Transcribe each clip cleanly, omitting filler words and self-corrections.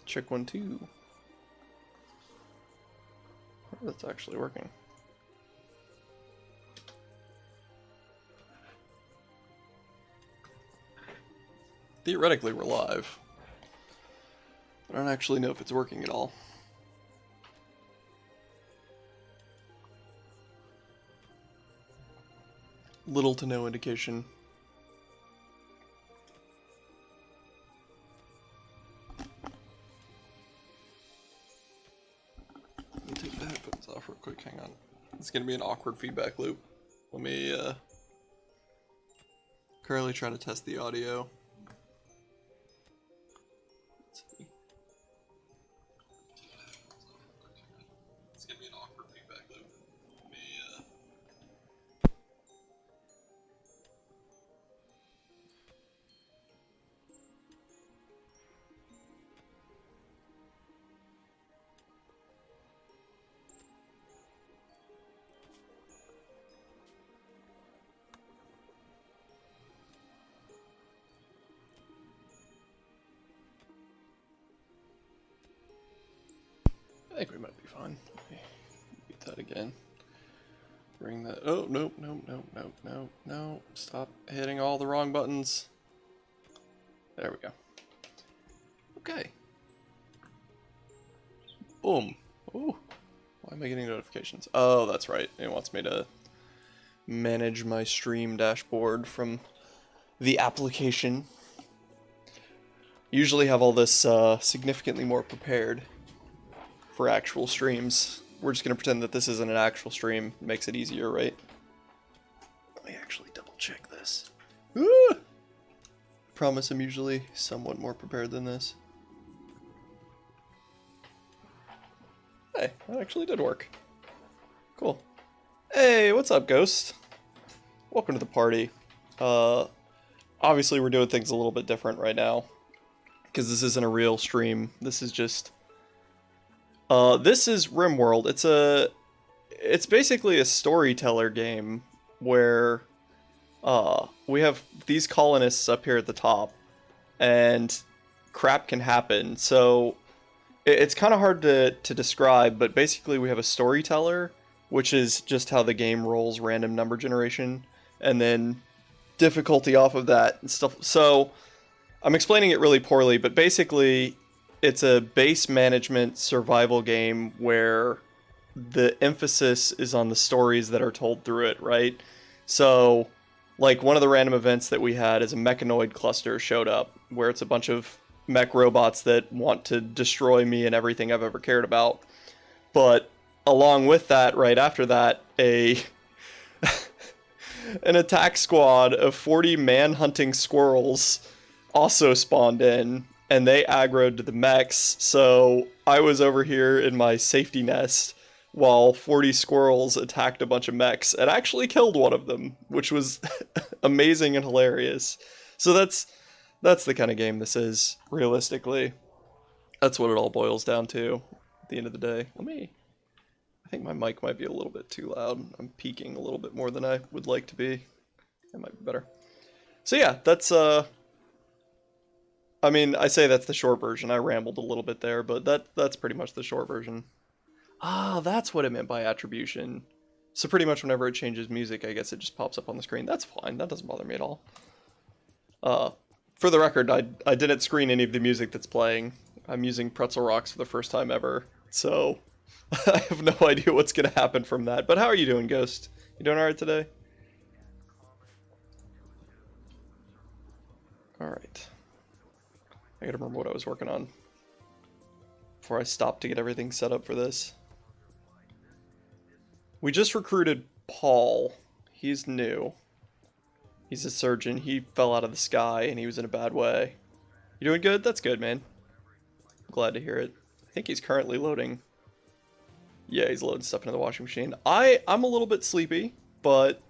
Check 1, 2. Oh, that's actually working. Theoretically, we're live. I don't actually know if it's working at all. Little to no indication. Let me take the headphones off real quick, hang on. It's gonna be an awkward feedback loop. Let me currently try to test the audio. Let's see. It's gonna be an awkward feedback loop. Let me I think we might be fine. Let me beat that again. Bring that. Oh, nope, nope, nope, nope, nope, no. Stop hitting all the wrong buttons. There we go. Okay. Boom. Ooh. Why am I getting notifications? Oh, that's right. It wants me to manage my stream dashboard from the application. Usually have all this significantly more prepared for actual streams. We're just gonna pretend that this isn't an actual stream. Makes it easier, right? Let me actually double check this. Ah! Promise I'm usually somewhat more prepared than this. Hey, that actually did work. Cool. Hey, what's up, Ghost? Welcome to the party. Obviously we're doing things a little bit different right now, because this isn't a real stream. This is just this is Rimworld. It's basically a storyteller game where we have these colonists up here at the top, and crap can happen. So it's kind of hard to describe, but basically we have a storyteller, which is just how the game rolls random number generation, and then difficulty off of that and stuff. So I'm explaining it really poorly, but basically it's a base management survival game where the emphasis is on the stories that are told through it, right? So, like, one of the random events that we had is a mechanoid cluster showed up, where it's a bunch of mech robots that want to destroy me and everything I've ever cared about. But along with that, right after that, an attack squad of 40 man-hunting squirrels also spawned in, and they aggroed to the mechs, so I was over here in my safety nest while 40 squirrels attacked a bunch of mechs and actually killed one of them, which was amazing and hilarious. So that's the kind of game this is, realistically. That's what it all boils down to at the end of the day. I think my mic might be a little bit too loud. I'm peaking a little bit more than I would like to be. That might be better. So yeah, that's I mean, I say that's the short version. I rambled a little bit there, but that's pretty much the short version. Ah, that's what it meant by attribution. So pretty much whenever it changes music, I guess it just pops up on the screen. That's fine. That doesn't bother me at all. For the record, I didn't screen any of the music that's playing. I'm using Pretzel Rocks for the first time ever, so I have no idea what's going to happen from that. But how are you doing, Ghost? You doing alright today? Alright. I gotta remember what I was working on before I stopped to get everything set up for this. We just recruited Paul. He's new. He's a surgeon. He fell out of the sky and he was in a bad way. You doing good? That's good, man. I'm glad to hear it. I think he's currently loading. Yeah, he's loading stuff into the washing machine. I'm a little bit sleepy, but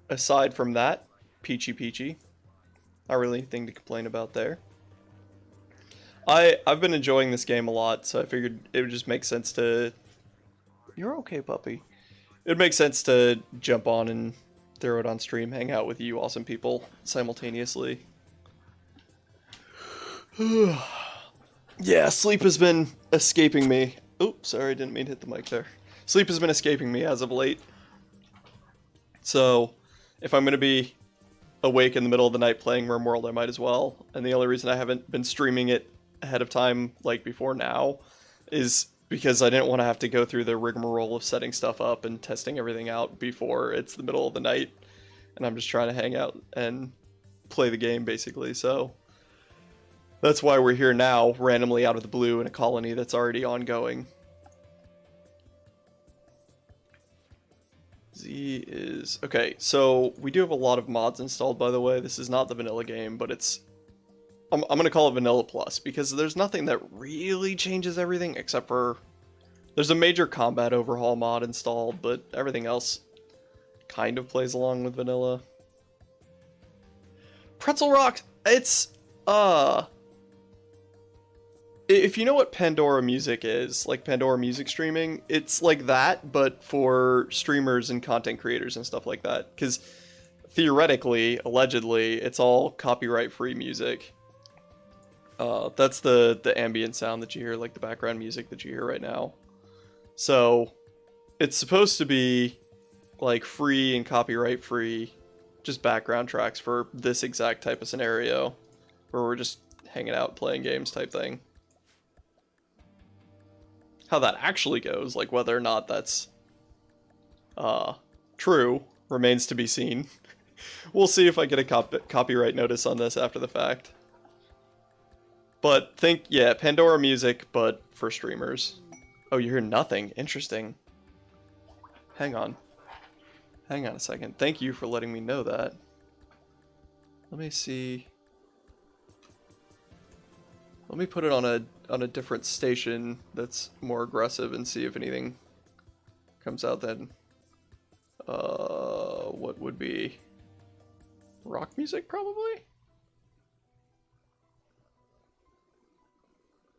aside from that, peachy. Not really anything to complain about there. I've been enjoying this game a lot, so I figured it would just make sense to... You're okay, puppy. It would make sense to jump on and throw it on stream, hang out with you awesome people simultaneously. Yeah, sleep has been escaping me. Oops, sorry, I didn't mean to hit the mic there. Sleep has been escaping me as of late. So, if I'm going to be awake in the middle of the night playing Rimworld, I might as well. And the only reason I haven't been streaming it ahead of time, like before now, is because I didn't want to have to go through the rigmarole of setting stuff up and testing everything out before it's the middle of the night. And I'm just trying to hang out and play the game, basically. So that's why we're here now, randomly out of the blue in a colony that's already ongoing. Z is... Okay, so we do have a lot of mods installed, by the way. This is not the vanilla game, but it's... I'm going to call it Vanilla Plus, because there's nothing that really changes everything, except for... There's a major combat overhaul mod installed, but everything else kind of plays along with vanilla. Pretzel Rock, it's... If you know what Pandora Music is, like Pandora Music streaming, it's like that, but for streamers and content creators and stuff like that. Because theoretically, allegedly, it's all copyright-free music. That's the ambient sound that you hear, like the background music that you hear right now. So, it's supposed to be like free and copyright-free, just background tracks for this exact type of scenario, where we're just hanging out playing games type thing. How that actually goes, like whether or not that's true, remains to be seen. We'll see if I get a copyright notice on this after the fact. But think, yeah, Pandora Music, but for streamers. Oh, you hear nothing. Interesting. Hang on. Hang on a second. Thank you for letting me know that. Let me see. Let me put it on a different station that's more aggressive and see if anything comes out then. What would be rock music probably?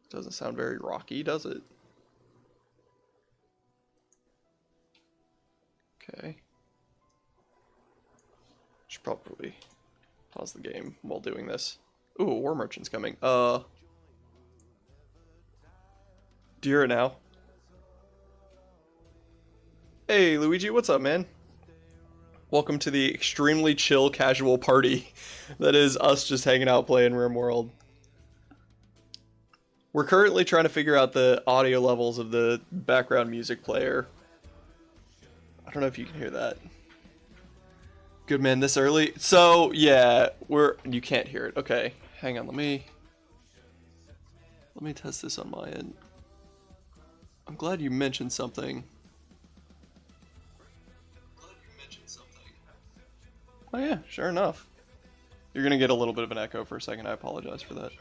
Doesn't sound very rocky, does it? Okay. Should probably pause the game while doing this. Ooh, War Merchant's coming. Do you hear it now? Hey, Luigi, what's up, man? Welcome to the extremely chill, casual party that is us just hanging out playing Rimworld. We're currently trying to figure out the audio levels of the background music player. I don't know if you can hear that. Good man, this early? So, yeah, you can't hear it. Okay, hang on, let me test this on my end. I'm glad you mentioned something. Oh yeah, sure enough. You're gonna get a little bit of an echo for a second. I apologize for that.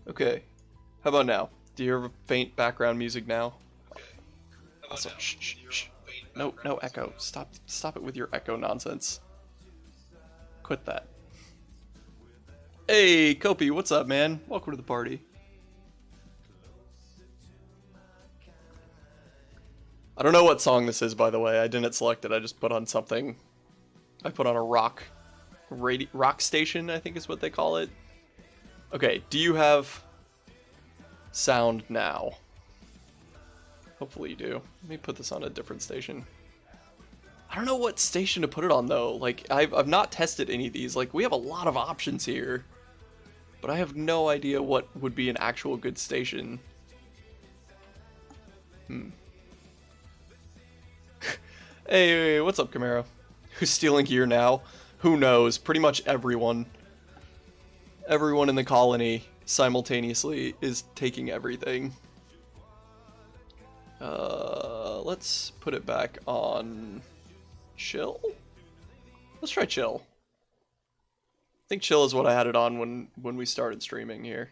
Okay. How about now? Do you hear faint background music now? Also, shh, shh, shh. No echo. Stop it with your echo nonsense. Quit that. Hey, Kopi, what's up, man? Welcome to the party. I don't know what song this is, by the way. I didn't select it. I just put on something. I put on a rock station, I think is what they call it. Okay, do you have sound now? Hopefully you do. Let me put this on a different station. I don't know what station to put it on, though. Like, I've not tested any of these. Like, we have a lot of options here. But I have no idea what would be an actual good station. Hey, what's up, Camaro? Who's stealing gear now? Who knows? Pretty much everyone. Everyone in the colony simultaneously is taking everything. Let's put it back on chill. Let's try chill. I think chill is what I had it on when we started streaming here.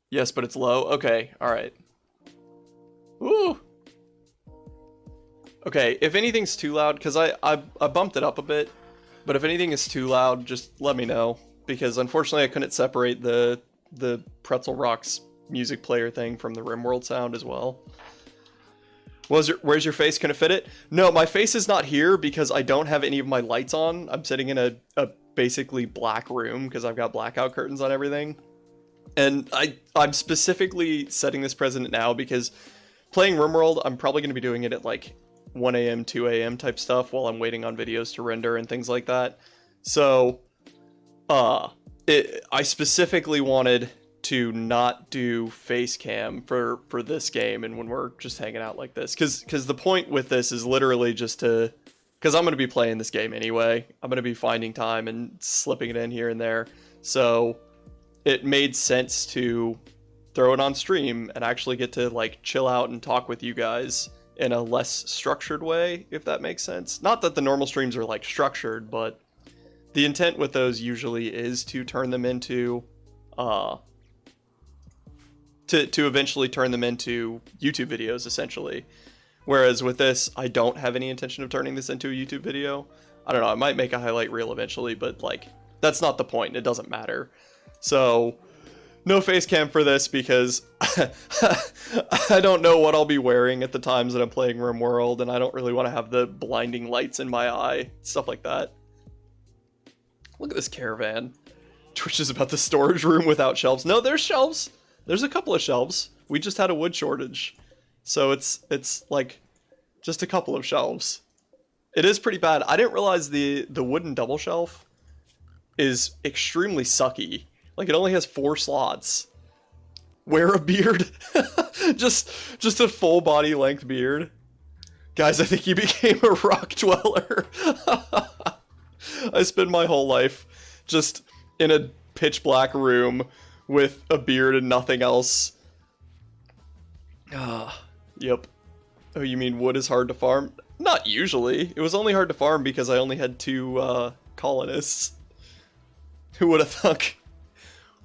Yes, but it's low. Okay, all right. Ooh. Okay, if anything's too loud, because I bumped it up a bit, but if anything is too loud, just let me know. Because unfortunately I couldn't separate the Pretzel Rock's music player thing from the Rimworld sound as well. Where's your face? Can it fit it? No, my face is not here because I don't have any of my lights on. I'm sitting in a basically black room because I've got blackout curtains on everything. And I'm specifically setting this precedent now because playing Rimworld, I'm probably going to be doing it at like 1 a.m., 2 a.m. type stuff while I'm waiting on videos to render and things like that. So, I specifically wanted to not do face cam for this game and when we're just hanging out like this. Because the point with this is literally just to... Because I'm going to be playing this game anyway. I'm going to be finding time and slipping it in here and there. So it made sense to throw it on stream and actually get to like chill out and talk with you guys in a less structured way, if that makes sense. Not that the normal streams are like structured, but the intent with those usually is to turn them into to eventually turn them into YouTube videos, essentially. Whereas with this, I don't have any intention of turning this into a YouTube video. I don't know, I might make a highlight reel eventually, but like, that's not the point, it doesn't matter. So, no face cam for this because I don't know what I'll be wearing at the times that I'm playing Rimworld, and I don't really want to have the blinding lights in my eye, stuff like that. Look at this caravan. Twitch is about the storage room without shelves. No, there's shelves. There's a couple of shelves. We just had a wood shortage. So it's like just a couple of shelves. It is pretty bad. I didn't realize the wooden double shelf is extremely sucky. Like it only has 4 slots. Wear a beard. just a full body length beard. Guys, I think you became a rock dweller. I spend my whole life just in a pitch black room with a beard and nothing else. Yep. Oh, you mean wood is hard to farm? Not usually. It was only hard to farm because I only had 2 colonists. Who would have thunk?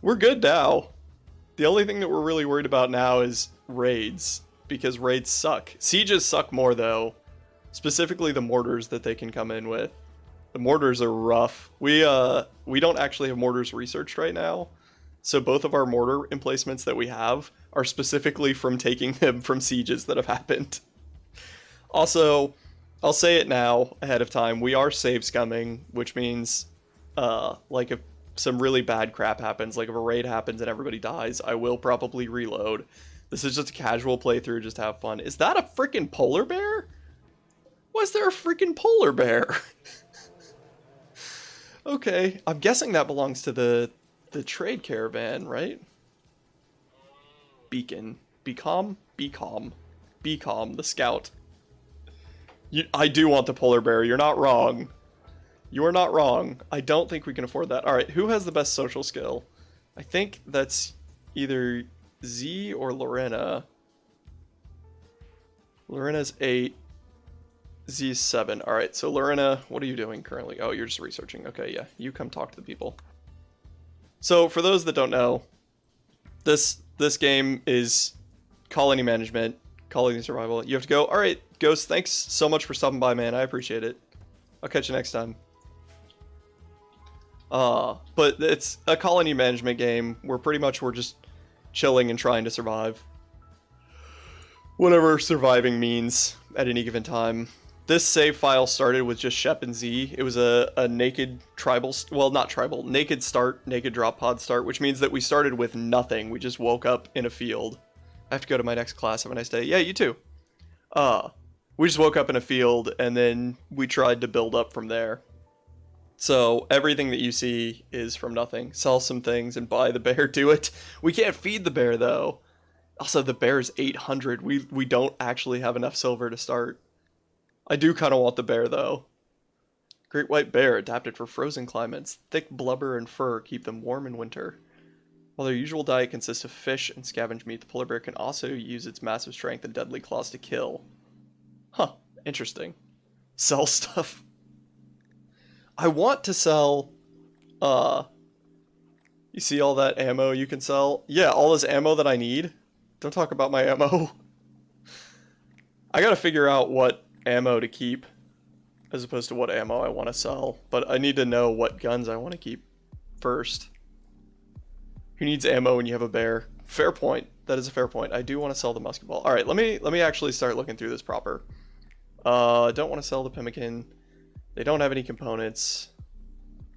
We're good now. The only thing that we're really worried about now is raids, because raids suck. Sieges suck more though, specifically the mortars that they can come in with. The mortars are rough. We don't actually have mortars researched right now, so both of our mortar emplacements that we have are specifically from taking them from sieges that have happened. Also, I'll say it now ahead of time, we are save scumming, which means like if some really bad crap happens, like if a raid happens and everybody dies, I will probably reload. This is just a casual playthrough, just to have fun. Is that a freaking polar bear? Why is there a freaking polar bear? Okay, I'm guessing that belongs to the trade caravan, right? Beacon. Be calm? Be calm. Be calm, the scout. I do want the polar bear, you're not wrong. You are not wrong. I don't think we can afford that. Alright, who has the best social skill? I think that's either Z or Lorena. Lorena's 8. Z is 7. Alright, so Lorena, what are you doing currently? Oh, you're just researching. Okay, yeah. You come talk to the people. So, for those that don't know, this game is colony management, colony survival. You have to go, alright, Ghost, thanks so much for stopping by, man. I appreciate it. I'll catch you next time. But it's a colony management game where pretty much we're just chilling and trying to survive. Whatever surviving means at any given time. This save file started with just Shep and Z. It was a naked tribal, well, not tribal, naked start, naked drop pod start, which means that we started with nothing. We just woke up in a field. I have to go to my next class. Have a nice day. Yeah, you too. We just woke up in a field and then we tried to build up from there. So everything that you see is from nothing. Sell some things and buy the bear, do it. We can't feed the bear though. Also, the bear is 800. We don't actually have enough silver to start. I do kind of want the bear, though. Great white bear, adapted for frozen climates. Thick blubber and fur keep them warm in winter. While their usual diet consists of fish and scavenged meat, the polar bear can also use its massive strength and deadly claws to kill. Huh, interesting. Sell stuff. I want to sell, you see all that ammo you can sell? Yeah, all this ammo that I need. Don't talk about my ammo. I gotta figure out what ammo to keep as opposed to what ammo I want to sell, but I need to know what guns I want to keep first. Who needs ammo when you have a bear? Fair point. That is a fair point. I do want to sell the musket ball. All right, let me actually start looking through this proper. Don't want to sell the pemmican. They don't have any components.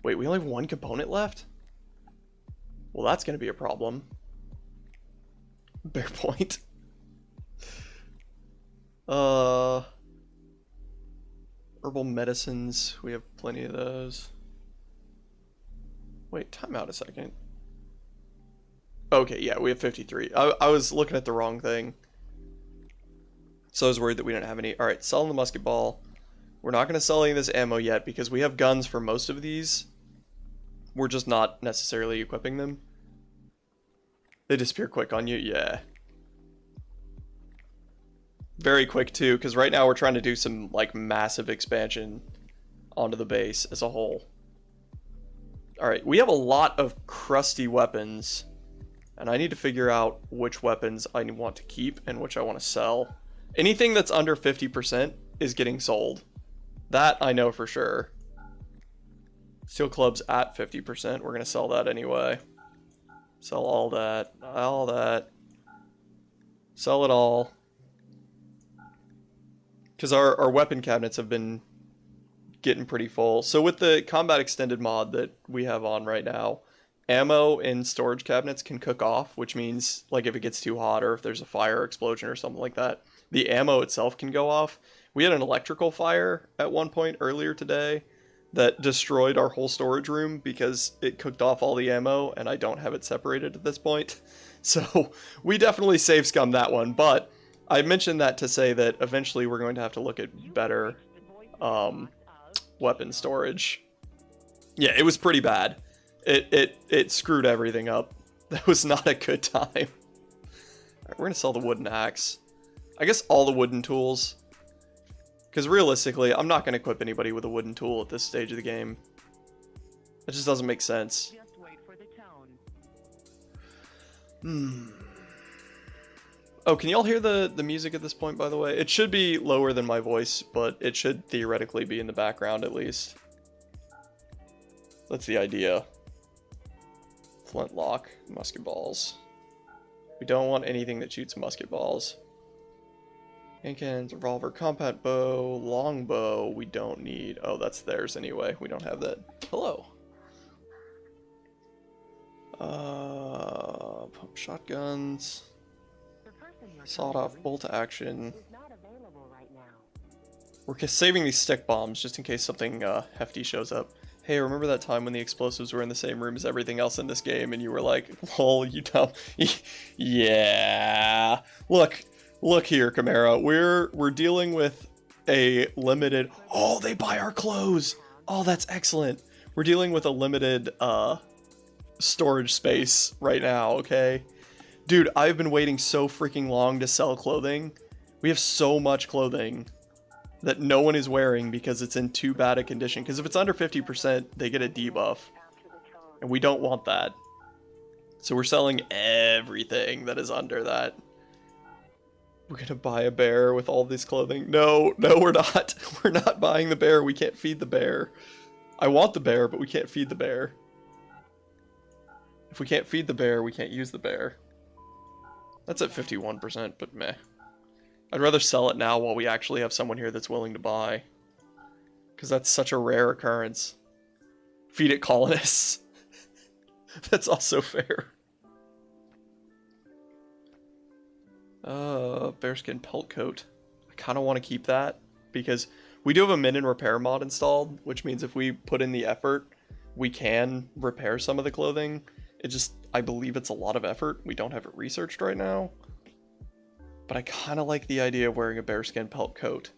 Wait, we only have one component left? Well, that's going to be a problem. Fair point. Herbal medicines. We have plenty of those. Wait, time out a second. Okay, yeah, we have 53. I was looking at the wrong thing. So I was worried that we didn't have any. Alright, selling the musket ball. We're not going to sell any of this ammo yet because we have guns for most of these. We're just not necessarily equipping them. They disappear quick on you? Yeah. Very quick too, because right now we're trying to do some like massive expansion onto the base as a whole. Alright, we have a lot of crusty weapons. And I need to figure out which weapons I want to keep and which I want to sell. Anything that's under 50% is getting sold. That I know for sure. Steel club's at 50%. We're going to sell that anyway. Sell all that. All that. Sell it all. Because our weapon cabinets have been getting pretty full. So with the combat extended mod that we have on right now, ammo in storage cabinets can cook off, which means like if it gets too hot or if there's a fire explosion or something like that, the ammo itself can go off. We had an electrical fire at one point earlier today that destroyed our whole storage room because it cooked off all the ammo and I don't have it separated at this point. So we definitely save scum that one, but I mentioned that to say that eventually we're going to have to look at better weapon storage. Yeah, it was pretty bad. It screwed everything up. That was not a good time. Alright, we're gonna sell the wooden axe. I guess all the wooden tools. Because realistically, I'm not gonna equip anybody with a wooden tool at this stage of the game. It just doesn't make sense. Just wait for the tone. Oh, can y'all hear the music at this point, by the way? It should be lower than my voice, but it should theoretically be in the background at least. That's the idea. Flintlock, musket balls. We don't want anything that shoots musket balls. Handcannons, revolver, combat bow, longbow. We don't need. Oh, that's theirs anyway. We don't have that. Hello. Pump shotguns. Sawed-off bolt action. We're saving these stick bombs just in case something hefty shows up. Hey, remember that time when the explosives were in the same room as everything else in this game and you were like, lol, you dumb. Yeah. Look here, Chimera. We're dealing with a limited... Oh, they buy our clothes. Oh, that's excellent. We're dealing with a limited storage space right now, okay? Dude, I've been waiting so freaking long to sell clothing. We have so much clothing that no one is wearing because it's in too bad a condition. Because if it's under 50%, they get a debuff. And we don't want that. So we're selling everything that is under that. We're gonna buy a bear with all this clothing. No, we're not. We're not buying the bear. We can't feed the bear. I want the bear, but we can't feed the bear. If we can't feed the bear, we can't use the bear. That's at 51%, but meh. I'd rather sell it now while we actually have someone here that's willing to buy. Because that's such a rare occurrence. Feed it colonists. That's also fair. Bearskin pelt coat. I kind of want to keep that. Because we do have a min and repair mod installed. Which means if we put in the effort, we can repair some of the clothing. It just, I believe it's a lot of effort. We don't have it researched right now. But I kind of like the idea of wearing a bearskin pelt coat.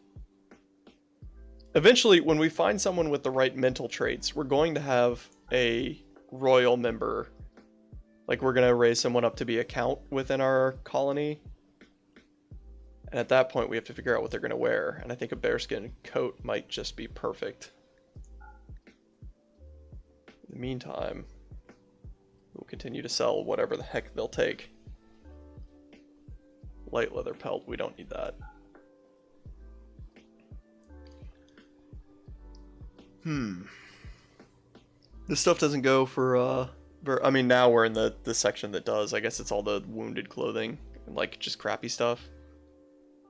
Eventually, when we find someone with the right mental traits, we're going to have a royal member. Like, we're going to raise someone up to be a count within our colony. And at that point, we have to figure out what they're going to wear. And I think a bearskin coat might just be perfect. In the meantime, we'll continue to sell whatever the heck they'll take. Light leather pelt, we don't need that. This stuff doesn't go for I mean, now we're in the section that does. I guess it's all the wounded clothing and like just crappy stuff.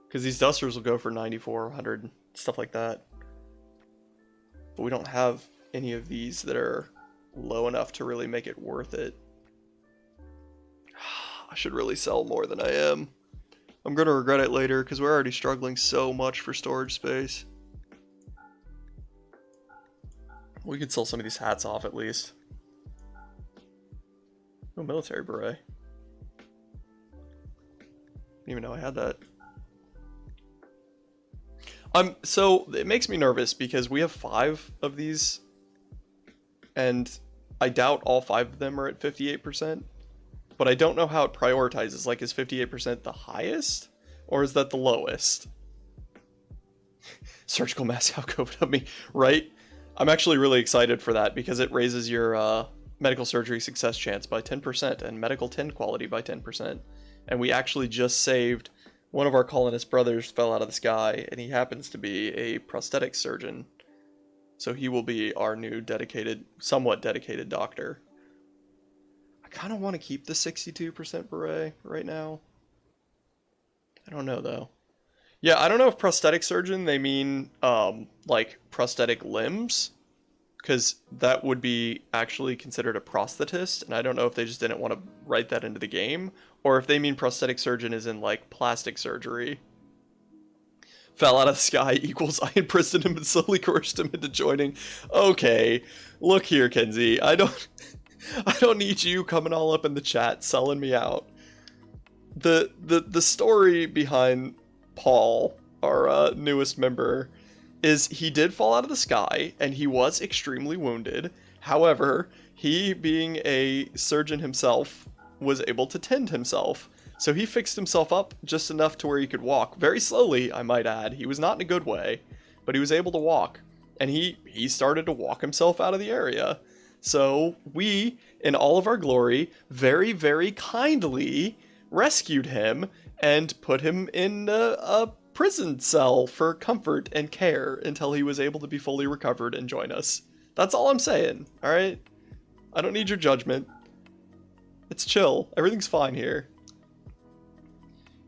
Because these dusters will go for 94, 100, stuff like that. But we don't have any of these that are low enough to really make it worth it. I should really sell more than I am. I'm going to regret it later because we're already struggling so much for storage space. We could sell some of these hats off at least. Oh, military beret. Didn't even know I had that. So it makes me nervous because we have 5 of these, and I doubt all 5 of them are at 58%. But I don't know how it prioritizes. Like, is 58% the highest, or is that the lowest? Surgical mask, how COVID of me, right? I'm actually really excited for that because it raises your medical surgery success chance by 10% and medical tin quality by 10%. And we actually just saved one of our colonist brothers fell out of the sky, and he happens to be a prosthetic surgeon. So he will be our new dedicated, somewhat dedicated doctor. I kind of want to keep the 62% beret right now. I don't know, though. Yeah, I don't know if prosthetic surgeon, they mean, like, prosthetic limbs. Because that would be actually considered a prosthetist, and I don't know if they just didn't want to write that into the game, or if they mean prosthetic surgeon is in, like, plastic surgery. Fell out of the sky equals I imprisoned him and slowly coerced him into joining. Okay, look here, Kenzie. I don't need you coming all up in the chat selling me out. The story behind Paul, our newest member, is he did fall out of the sky and he was extremely wounded. However, he being a surgeon himself was able to tend himself. So he fixed himself up just enough to where he could walk. Very slowly, I might add. He was not in a good way, but he was able to walk. And he started to walk himself out of the area. So we, in all of our glory, very, very kindly rescued him and put him in a prison cell for comfort and care until he was able to be fully recovered and join us. That's all I'm saying, alright? I don't need your judgment. It's chill. Everything's fine here.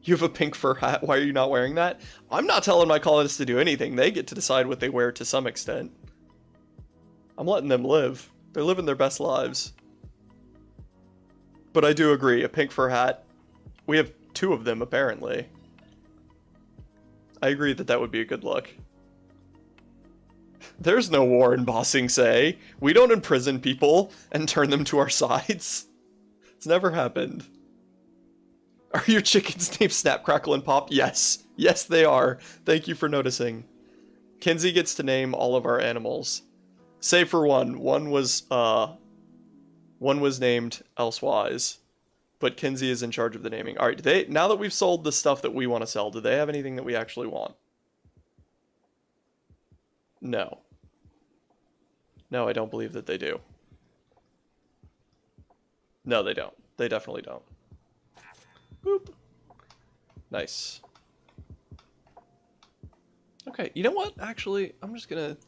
You have a pink fur hat. Why are you not wearing that? I'm not telling my colonists to do anything. They get to decide what they wear to some extent. I'm letting them live. They're living their best lives. But I do agree, a pink fur hat. We have 2 of them, apparently. I agree that that would be a good look. There's no war in Ba Sing Se. We don't imprison people and turn them to our sides. It's never happened. Are your chickens named Snap, Crackle, and Pop? Yes. Yes, they are. Thank you for noticing. Kenzie gets to name all of our animals. Save for one. One was named Elsewise. But Kenzie is in charge of the naming. Alright, now that we've sold the stuff that we want to sell, do they have anything that we actually want? No. No, I don't believe that they do. No, they don't. They definitely don't. Boop. Nice. Okay, you know what? Actually, I'm just gonna